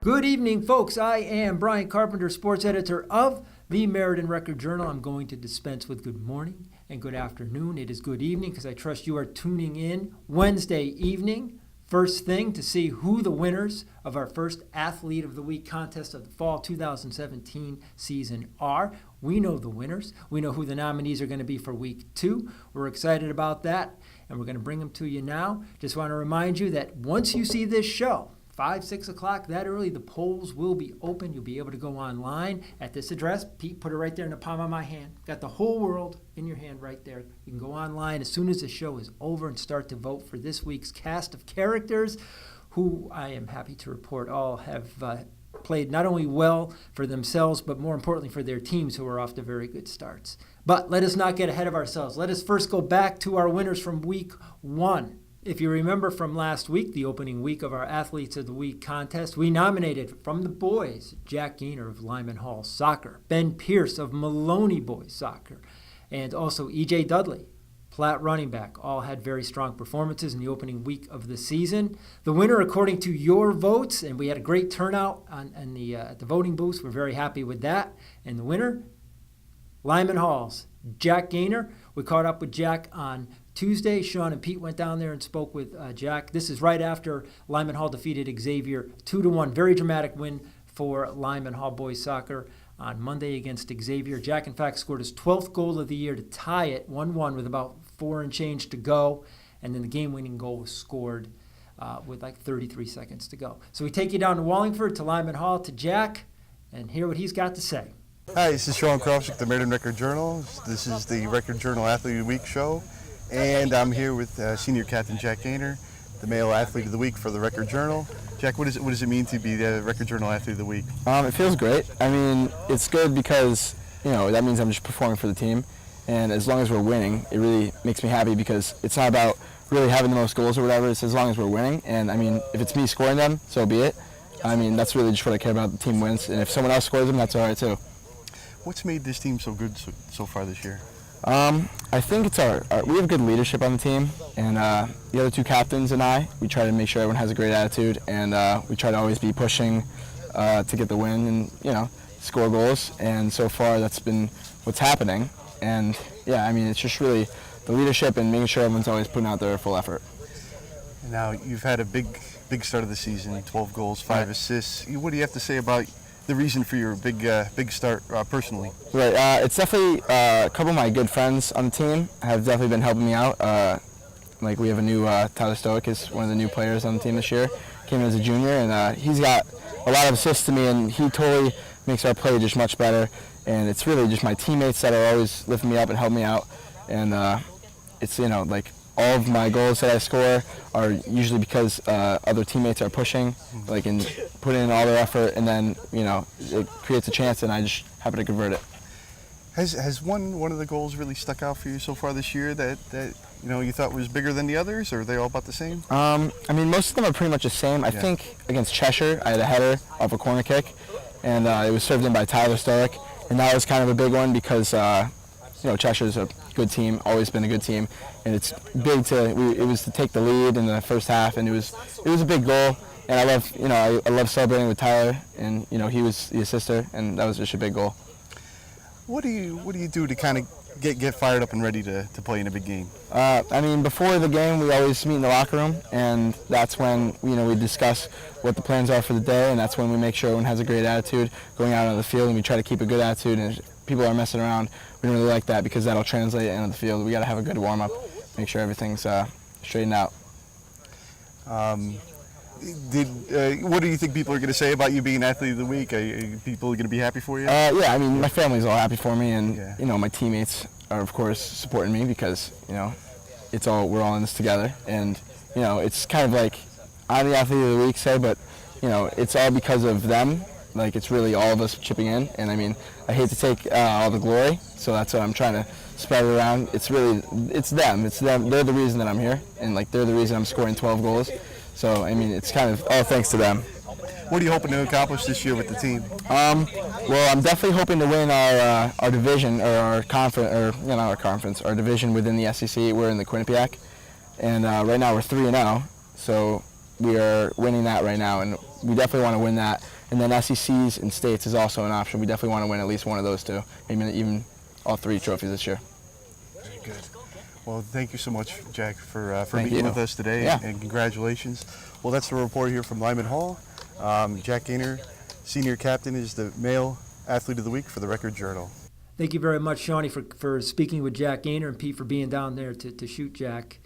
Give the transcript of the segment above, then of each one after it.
Good evening, folks. I am Bryant Carpenter, Sports Editor of the Meriden Record-Journal. I'm going to dispense with good morning and good afternoon. It is good evening because I trust you are tuning in Wednesday evening, first thing, to see who the winners of our first Athlete of the Week contest of the fall 2017 season are. We know the winners. We know who the nominees are going to be for week 2. We're excited about that, and we're going to bring them to you now. Just want to remind you that once you see this show, 5, 6 o'clock that early, the polls will be open. You'll be able to go online at this address. Pete put it right there in the palm of my hand. Got the whole world in your hand right there. You can go online as soon as the show is over and start to vote for this week's cast of characters, who I am happy to report all have played not only well for themselves, but more importantly for their teams, who are off to very good starts. But let us not get ahead of ourselves. Let us first go back to our winners from week 1. If you remember from last week, the opening week of our Athletes of the Week contest, we nominated from the boys Jack Gaynor of Lyman Hall Soccer, Ben Pierce of Maloney Boys Soccer, and also E.J. Dudley, Platt running back. All had very strong performances in the opening week of the season. The winner, according to your votes, and we had a great turnout at the voting booths. We're very happy with that. And the winner, Lyman Hall's Jack Gaynor. We caught up with Jack on Tuesday. Sean and Pete went down there and spoke with Jack. This is right after Lyman Hall defeated Xavier 2-1. Very dramatic win for Lyman Hall boys soccer on Monday against Xavier. Jack, in fact, scored his 12th goal of the year to tie it 1-1 with about 4 and change to go. And then the game-winning goal was scored with like 33 seconds to go. So we take you down to Wallingford, to Lyman Hall, to Jack, and hear what he's got to say. Hi, this is Sean Krawczyk, the Meriden Record-Journal. This is the Record-Journal Athlete of the Week show. And I'm here with Senior Captain Jack Gaynor, the Male Athlete of the Week for the Record-Journal. Jack, what does it mean to be the Record-Journal Athlete of the Week? It feels great. I mean, it's good because, that means I'm just performing for the team. And as long as we're winning, it really makes me happy because it's not about really having the most goals or whatever. It's as long as we're winning. And, I mean, if it's me scoring them, so be it. I mean, that's really just what I care about. The team wins. And if someone else scores them, that's all right, too. What's made this team so good so far this year? I think it's we have good leadership on the team, and the other 2 captains and I, we try to make sure everyone has a great attitude, and we try to always be pushing to get the win and, score goals, and so far that's been what's happening. And, yeah, I mean, it's just really the leadership and making sure everyone's always putting out their full effort. Now, you've had a big start of the season, 12 goals, 5 assists. What do you have to say about the reason for your big start personally? Right, it's definitely a couple of my good friends on the team have definitely been helping me out. Like we have a new Tyler Stoic is one of the new players on the team this year. Came in as a junior, and he's got a lot of assists to me, and he totally makes our play just much better. And it's really just my teammates that are always lifting me up and helping me out. And it's like all of my goals that I score are usually because other teammates are pushing, like, and putting in all their effort, and then it creates a chance, and I just happen to convert it. Has one of the goals really stuck out for you so far this year that you thought was bigger than the others, or are they all about the same? I mean, most of them are pretty much the same. I think against Cheshire, I had a header off a corner kick, and it was served in by Tyler Stoic, and that was kind of a big one because Cheshire's a good team, always been a good team, and it's big it was to take the lead in the first half, and it was a big goal, and I love celebrating with Tyler, and he was the assister, and that was just a big goal. What do you do to kind of get fired up and ready to play in a big game? I mean, before the game, we always meet in the locker room, and that's when we discuss what the plans are for the day, and that's when we make sure everyone has a great attitude going out on the field, and we try to keep a good attitude. And if people are messing around, we don't really like that because that'll translate into the field. We got to have a good warm-up, make sure everything's straightened out. What do you think people are going to say about you being Athlete of the Week? Are people going to be happy for you? Yeah, I mean, my family's all happy for me, and my teammates are, of course, supporting me because we're all in this together, and it's kind of like I'm the Athlete of the Week, but it's all because of them. Like, it's really all of us chipping in, and I mean, I hate to take all the glory, so that's what I'm trying to spread it around. It's them. They're the reason that I'm here, and they're the reason I'm scoring 12 goals. So, I mean, it's kind of all thanks to them. What are you hoping to accomplish this year with the team? Well, I'm definitely hoping to win our division, or our conference, or not our conference, our division within the SEC. We're in the Quinnipiac, and right now we're 3-0. So we are winning that right now, and we definitely want to win that. And then SECs and states is also an option. We definitely want to win at least one of those two, maybe even all 3 trophies this year. Very good. Well, thank you so much, Jack, for Thank being you. with us today, Yeah. and congratulations. Well, that's the report here from Lyman Hall. Jack Gaynor, senior captain, is the male athlete of the week for the Record Journal. Thank you very much, Shawnee, for speaking with Jack Gaynor, and Pete for being down there to shoot Jack.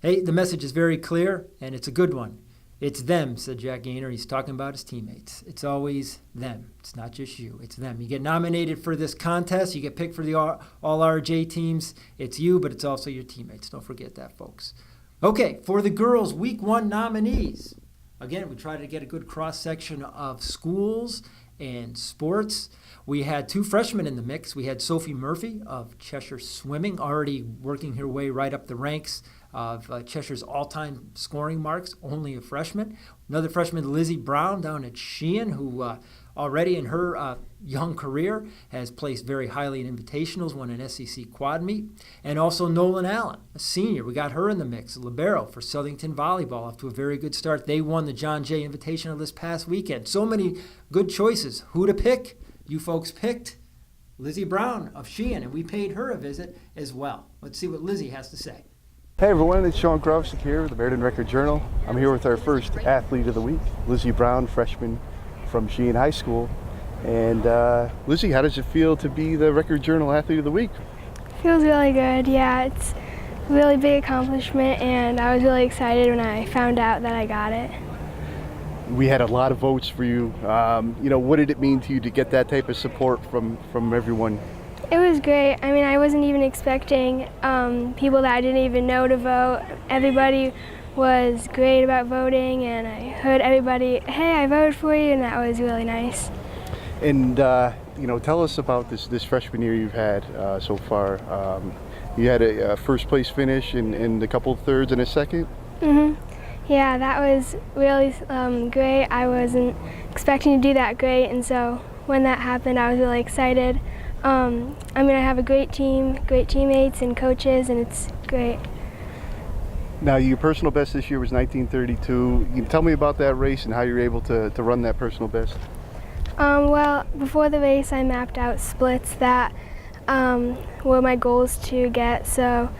Hey, the message is very clear, and it's a good one. It's them, said Jack Gaynor. He's talking about his teammates. It's always them. It's not just you. It's them. You get nominated for this contest. You get picked for the All-RJ teams. It's you, but it's also your teammates. Don't forget that, folks. Okay, for the girls' Week 1 nominees. Again, we try to get a good cross-section of schools and sports. We had 2 freshmen in the mix. We had Sophie Murphy of Cheshire Swimming, already working her way right up the ranks of Cheshire's all-time scoring marks, only a freshman. Another freshman, Lizzie Brown, down at Sheehan, who already in her young career has placed very highly in invitationals, won an SEC quad meet. And also Nolan Allen, a senior. We got her in the mix, a libero for Southington Volleyball, off to a very good start. They won the John Jay Invitational this past weekend. So many good choices. Who to pick? You folks picked Lizzie Brown of Sheehan, and we paid her a visit as well. Let's see what Lizzie has to say. Hey everyone, it's Sean Krovsik here with the Meriden Record Journal. I'm here with our first athlete of the week, Lizzie Brown, freshman from Sheehan High School. And Lizzie, how does it feel to be the Record Journal Athlete of the Week? Feels really good, yeah. It's a really big accomplishment, and I was really excited when I found out that I got it. We had a lot of votes for you. What did it mean to you to get that type of support from everyone? It was great. I mean, I wasn't even expecting people that I didn't even know to vote. Everybody was great about voting, and I heard everybody, hey, I voted for you, and that was really nice. And tell us about this freshman year you've had so far. You had a first place finish and a couple of thirds and a second. Yeah, that was really great. I wasn't expecting to do that great, and so when that happened, I was really excited. I have a great team, great teammates and coaches, and it's great. Now, your personal best this year was 1932. You tell me about that race and how you were able to run that personal best. Well, before the race, I mapped out splits that were my goals to get. So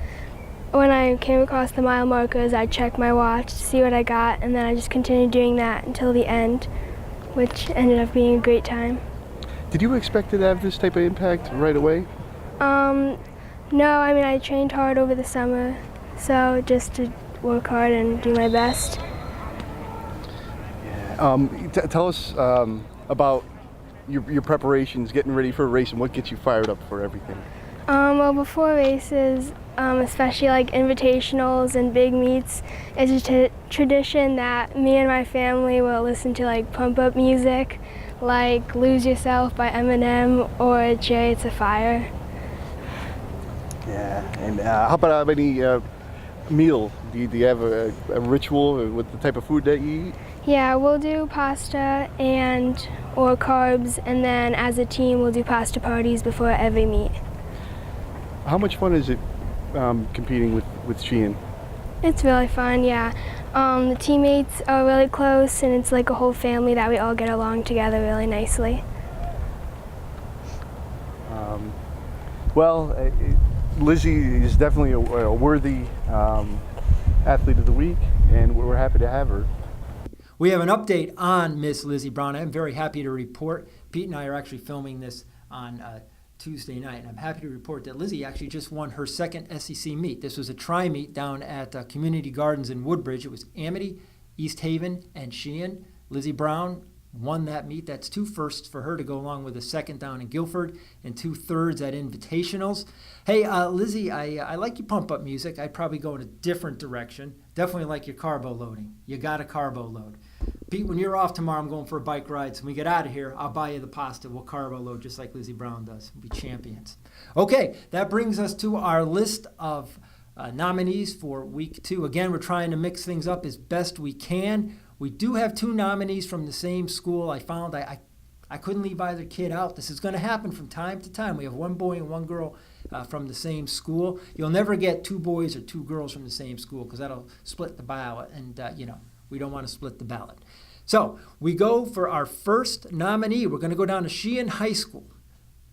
when I came across the mile markers, I'd check my watch to see what I got, and then I just continued doing that until the end, which ended up being a great time. Did you expect it to have this type of impact right away? No, I trained hard over the summer, so just to work hard and do my best. Tell us about your preparations, getting ready for a race, and what gets you fired up for everything. Well, before races, especially like invitationals and big meets, it's a tradition that me and my family will listen to like pump up music, like Lose Yourself by Eminem or Chariots of Fire. Yeah, and how about any meal? Do you have a ritual with the type of food that you eat? Yeah, we'll do pasta or carbs, and then as a team we'll do pasta parties before every meet. How much fun is it competing with Sheehan? It's really fun, yeah. The teammates are really close, and it's like a whole family that we all get along together really nicely. Lizzie is definitely a worthy athlete of the week, and we're happy to have her. We have an update on Miss Lizzie Brown. I'm very happy to report. Pete and I are actually filming this on Tuesday night, and I'm happy to report that Lizzie actually just won her second SEC meet. This was a tri-meet down at Community Gardens in Woodbridge. It was Amity, East Haven, and Sheehan. Lizzie Brown won that meet. That's 2 firsts for her to go along with a second down in Guilford and 2 thirds at Invitationals. Hey, Lizzie, I like your pump-up music. I'd probably go in a different direction. Definitely like your carbo loading. You got a carbo load. Pete, when you're off tomorrow, I'm going for a bike ride. So when we get out of here, I'll buy you the pasta. We'll carbo load just like Lizzie Brown does. We'll be champions. Okay, that brings us to our list of nominees for Week 2. Again, we're trying to mix things up as best we can. We do have 2 nominees from the same school. I found I couldn't leave either kid out. This is going to happen from time to time. We have 1 boy and 1 girl from the same school. You'll never get 2 boys or 2 girls from the same school because that'll split the ballot. And, We don't want to split the ballot. So we go for our first nominee. We're going to go down to Sheehan High School.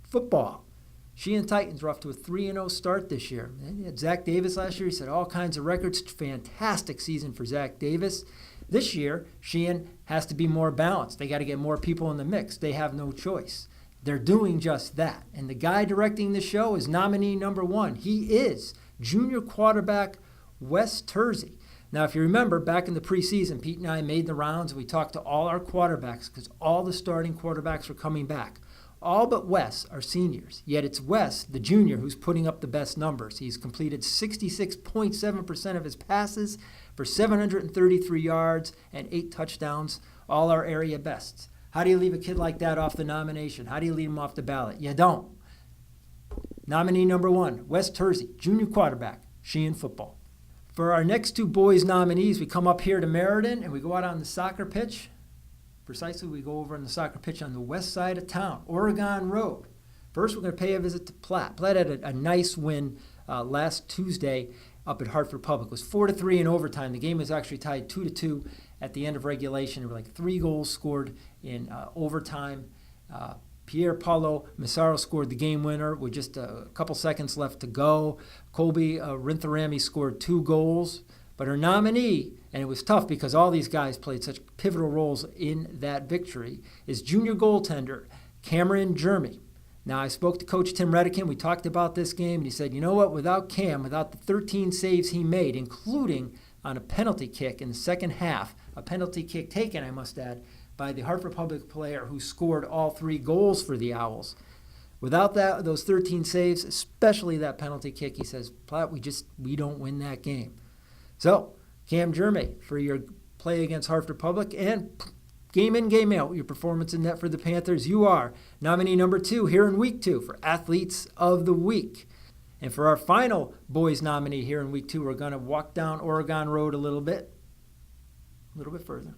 Football. Sheehan Titans are off to a 3-0 start this year. They had Zach Davis last year. He set all kinds of records. Fantastic season for Zach Davis. This year, Sheehan has to be more balanced. They got to get more people in the mix. They have no choice. They're doing just that. And the guy directing the show is nominee number 1. He is junior quarterback Wes Tersey. Now, if you remember, back in the preseason, Pete and I made the rounds and we talked to all our quarterbacks because all the starting quarterbacks were coming back. All but Wes are seniors, yet it's Wes, the junior, who's putting up the best numbers. He's completed 66.7% of his passes for 733 yards and 8 touchdowns, all our area bests. How do you leave a kid like that off the nomination? How do you leave him off the ballot? You don't. Nominee number 1, Wes Tersey, junior quarterback, Sheehan football. For our next 2 boys nominees, we come up here to Meriden and we go out on the soccer pitch. Precisely, we go over on the soccer pitch on the west side of town, Oregon Road. First, we're going to pay a visit to Platt. Platt had a nice win last Tuesday up at Hartford Public. It was 4-3 in overtime. The game was actually tied 2-2 at the end of regulation. There were like 3 goals scored in overtime. Pierre Paulo Massaro scored the game winner with just a couple seconds left to go. Colby Rintharami scored 2 goals. But her nominee, and it was tough because all these guys played such pivotal roles in that victory, is junior goaltender Cameron Jeremy. Now, I spoke to Coach Tim Redican. We talked about this game, and he said, you know what, without Cam, without the 13 saves he made, including on a penalty kick in the second half, a penalty kick taken, I must add, by the Hartford Public player who scored all 3 goals for the Owls. Without those 13 saves, especially that penalty kick, he says, Platt, we don't win that game. So, Cam Jeremy, for your play against Hartford Public, and game in, game out, your performance in net for the Panthers, you are nominee number 2 here in Week 2 for Athletes of the Week. And for our final boys nominee here in Week 2, we're going to walk down Oregon Road a little bit further.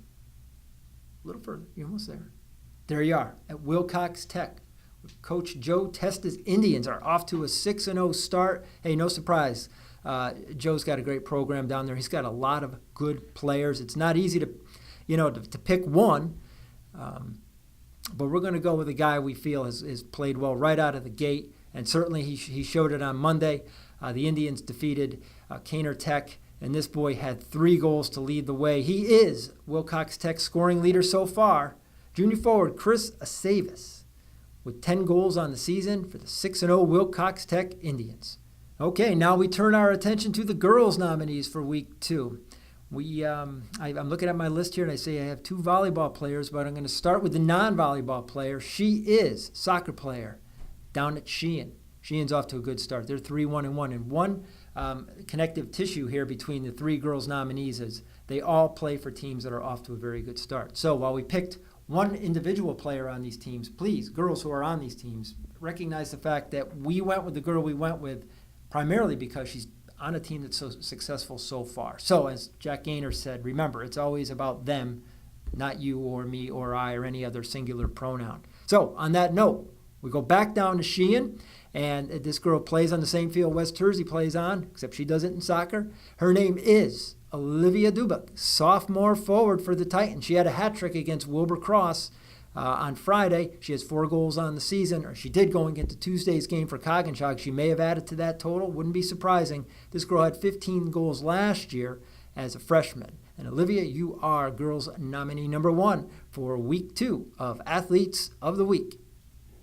A little further. You're almost there. There you are at Wilcox Tech. Coach Joe Testa's Indians are off to a 6-0 start. Hey, no surprise. Joe's got a great program down there. He's got a lot of good players. It's not easy to pick one, but we're going to go with a guy we feel has played well right out of the gate, and certainly he showed it on Monday. The Indians defeated Gaynor Tech, and this boy had 3 goals to lead the way. He is Wilcox Tech's scoring leader so far. Junior forward Chris Aceves with 10 goals on the season for the 6-0 Wilcox Tech Indians. Okay, now we turn our attention to the girls' nominees for Week 2. I'm looking at my list here, and I say I have 2 volleyball players, but I'm going to start with the non-volleyball player. She is soccer player down at Sheehan. Sheehan's off to a good start. They're 3-1-1, and one connective tissue here between the 3 girls' nominees is they all play for teams that are off to a very good start. So while we picked one individual player on these teams, please, girls who are on these teams, recognize the fact that we went with the girl we went with primarily because she's on a team that's so successful so far. So as Jack Gaynor said, remember, it's always about them, not you or me or I or any other singular pronoun. So on that note, we go back down to Sheehan, and this girl plays on the same field Wes Tersey plays on, except she does it in soccer. Her name is Olivia Dubak, sophomore forward for the Titans. She had a hat trick against Wilbur Cross on Friday. She has 4 goals on the season, or she did going into Tuesday's game for Coggins. She may have added to that total. Wouldn't be surprising. This girl had 15 goals last year as a freshman. And Olivia, you are girls nominee number 1 for Week 2 of Athletes of the Week.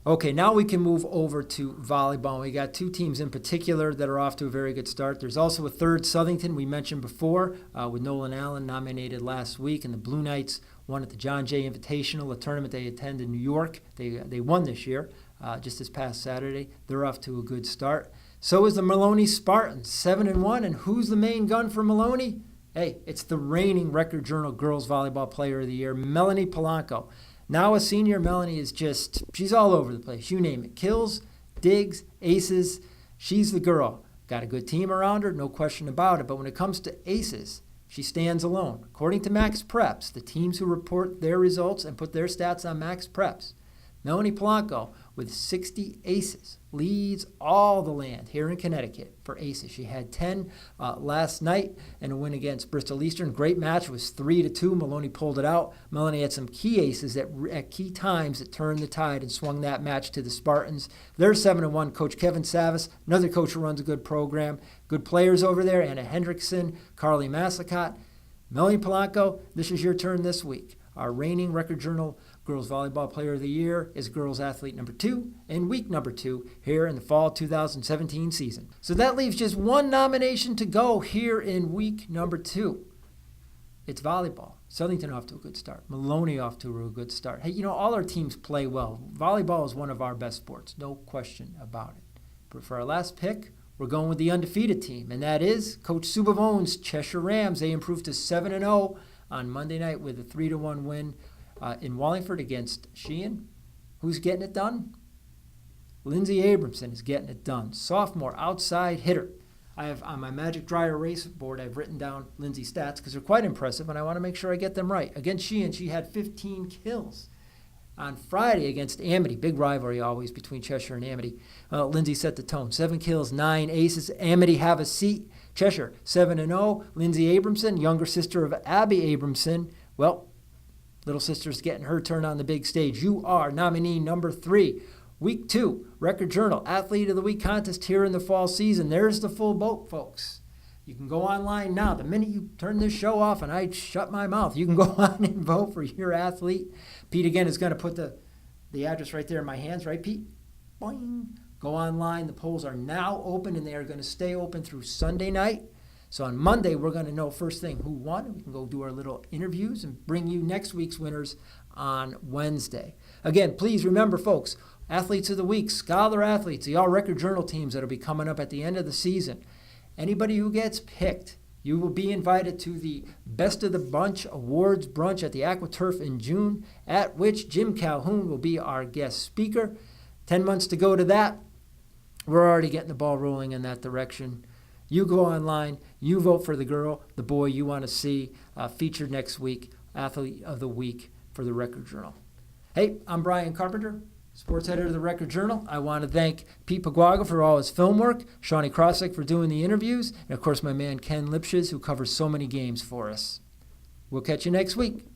Okay, now we can move over to volleyball. We got 2 teams in particular that are off to a very good start. There's also a third, Southington, we mentioned before, with Nolan Allen nominated last week, and the Blue Knights won at the John Jay Invitational, a tournament they attend in New York. They won this year, just this past Saturday. They're off to a good start. So is the Maloney Spartans, 7-1, and who's the main gun for Maloney? Hey, it's the reigning Record Journal Girls Volleyball Player of the Year, Melanie Polanco. Now a senior, Melanie is she's all over the place. You name it. Kills, digs, aces. She's the girl. Got a good team around her, no question about it. But when it comes to aces, she stands alone. According to Max Preps, the teams who report their results and put their stats on Max Preps, Melanie Polanco, with 60 aces, leads all the land here in Connecticut for aces. She had 10 last night in a win against Bristol Eastern. Great match. It was 3-2. Maloney pulled it out. Melanie had some key aces at key times that turned the tide and swung that match to the Spartans. They're 7-1. Coach Kevin Savis, another coach who runs a good program. Good players over there. Anna Hendrickson, Carly Massacott. Melanie Polanco, this is your turn this week. Our reigning Record Journal Girls Volleyball Player of the Year is Girls Athlete number 2 in week number 2 here in the fall 2017 season. So that leaves just one nomination to go here in week number 2. It's volleyball. Southington off to a good start. Maloney off to a good start. Hey, all our teams play well. Volleyball is one of our best sports, no question about it. But for our last pick, we're going with the undefeated team, and that is Coach Subavone's Cheshire Rams. They improved to 7-0 on Monday night with a 3-1 win in Wallingford against Sheehan. Who's getting it done? Lindsay Abramson is getting it done. Sophomore outside hitter. I have on my Magic Dry Erase board, I've written down Lindsay's stats because they're quite impressive, and I want to make sure I get them right. Against Sheehan, she had 15 kills. On Friday against Amity, big rivalry always between Cheshire and Amity, Lindsay set the tone. 7 kills, 9 aces. Amity have a seat. Cheshire 7-0. Lindsay Abramson, younger sister of Abby Abramson. Well, little sister's getting her turn on the big stage. You are nominee number 3. Week 2, Record Journal Athlete of the Week contest here in the fall season. There's the full boat, folks. You can go online now. The minute you turn this show off and I shut my mouth, you can go on and vote for your athlete. Pete, again, is going to put the address right there in my hands, right, Pete? Boing. Go online. The polls are now open, and they are going to stay open through Sunday night. So on Monday, we're going to know first thing who won. We can go do our little interviews and bring you next week's winners on Wednesday. Again, please remember, folks, Athletes of the Week, Scholar Athletes, the All-Record Journal teams that will be coming up at the end of the season. Anybody who gets picked, you will be invited to the Best of the Bunch Awards brunch at the AquaTurf in June, at which Jim Calhoun will be our guest speaker. 10 months to go to that. We're already getting the ball rolling in that direction. You go online, you vote for the girl, the boy you want to see featured next week, Athlete of the Week for the Record Journal. Hey, I'm Bryant Carpenter, Sports Editor of the Record Journal. I want to thank Pete Paguaga for all his film work, Shawnee Krosick for doing the interviews, and of course my man Ken Lipshes who covers so many games for us. We'll catch you next week.